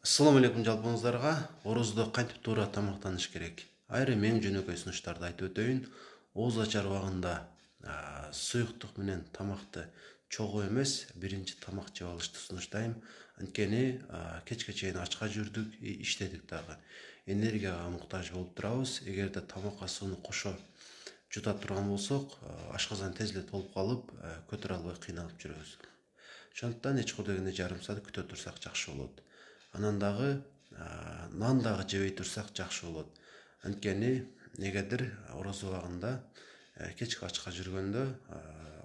Assalamu alaikum жалпыңыздарга. Орозда кантип туура тамактаныш керек? Айрым эң жөнөкөй сунуштарды айтып өтөйүн. Ооз ачар убагында суюктук менен тамакты чогуу эмес, биринчи тамак жеп алышты сунуштайм. Анткени кечке чейин ачка жүрдүк, иштедик дагы. Энергияга муктаж болуп турабыз. Эгерде тамакка сууну кошо жута турган болсок, ашказан тез эле толуп калып, көтөрө албай кыйналып жүрөбүз. Ошондуктан эч курдегенде жарым саат күтө турсак жакшы болот. Анан дагы нан дагы жебей турсак жакшы болот. Анткени негедир орозо убагында кечке ачка жүргөндө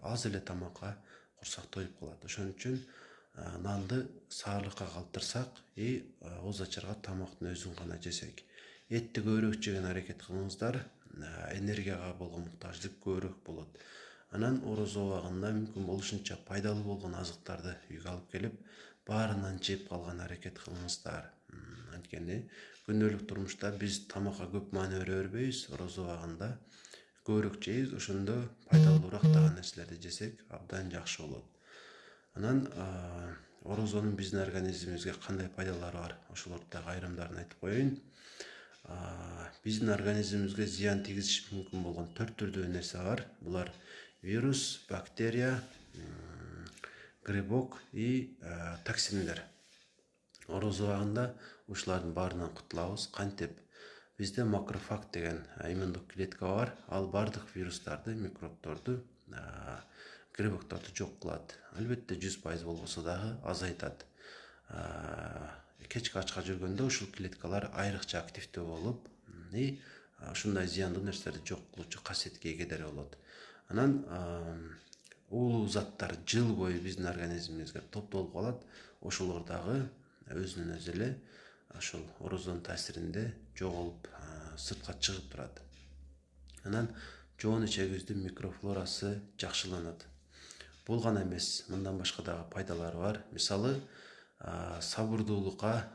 аз эле тамакка курсак тоюп калат. Ошон үчүн нанды саарлыкка калтырсак ооз ачарга тамактын өзүн гана жесек. Этти көбүрөөк жеген аракет кылыңыздар. Энергияга болгон муктаждык көбүрөөк болот. Анан орозо убагында мүмкүн болушунча пайдалуу болгон азыктарды үйгө алып келип, баарынан жеп калган аракет кылыңыздар. Анткени күндөлүк турмушта биз тамакка көп маани бере бербейбиз, орозо убагында көбүрөөк жейбиз, ошондо пайдалуураак дагы нерселерди жесек абдан жакшы болот. Анан орозонун биздин организмибизге кандай пайдалары бар, ошолорду дагы айрымдарын айтып коеюн. Биздин организмибизге зыян тийгизиши мүмкүн болгон 4 түрдүү нерсе бар. Булар вирус, бактерия, грибок и токсиндер. Орозо убагында ушулардын баарынан кутулабыз. Кантип? Бизде макрофаг деген иммундук клетка бар. Ал бардык вирустарды, микробторду, грибокторду жок кылат. Албетте 100% болбосо дагы азайтат. Кечке ачка жүргөндө ушул клеткалар айрыкча активдүү болуп, ушундай зыяндуу нерселерди жок кылуучу касиетке эгедер болот. Анан уулуу заттар жыл бою биздин организмибизге топтолуп калат. Ошолор дагы өзүнөн өзү эле ошол орозонун таасиринде жоголуп, сыртка чыгып турат. Анан жоон ичегибиздин микрофлорасы жакшыланат. Бул гана эмес, мындан башка дагы пайдалары бар. Мисалы, сабырдуулукка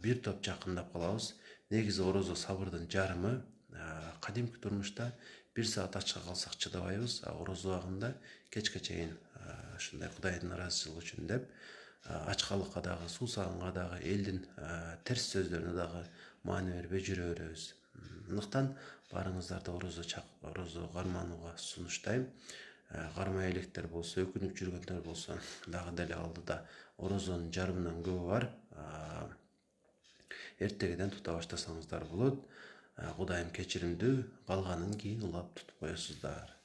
бир топ жакындап калабыз. Негизи орозо сабырдын жарымы. Кадимки турмушта 1 саат ачка калсак чыдабайбыз, орозо убагында кечке чейин ушундай Кудайдын ыраазычылыгы үчүн деп ачкалыкка дагы, суусаганга дагы, элдин терс сөздөрүнө дагы маани бербей жүрө беребиз. Мындыктан баарыңыздарды орозо карманууга сунуштайм. Кармай электер болсо, өкүнүп жүргөндөр болсо дагы деле алдыда орозонун жарымынан көбү бар. Эртегеден тута баштасаңыздар болот. Кудайым кечиримдүү, калганын кийин улап тутуп коесуздар.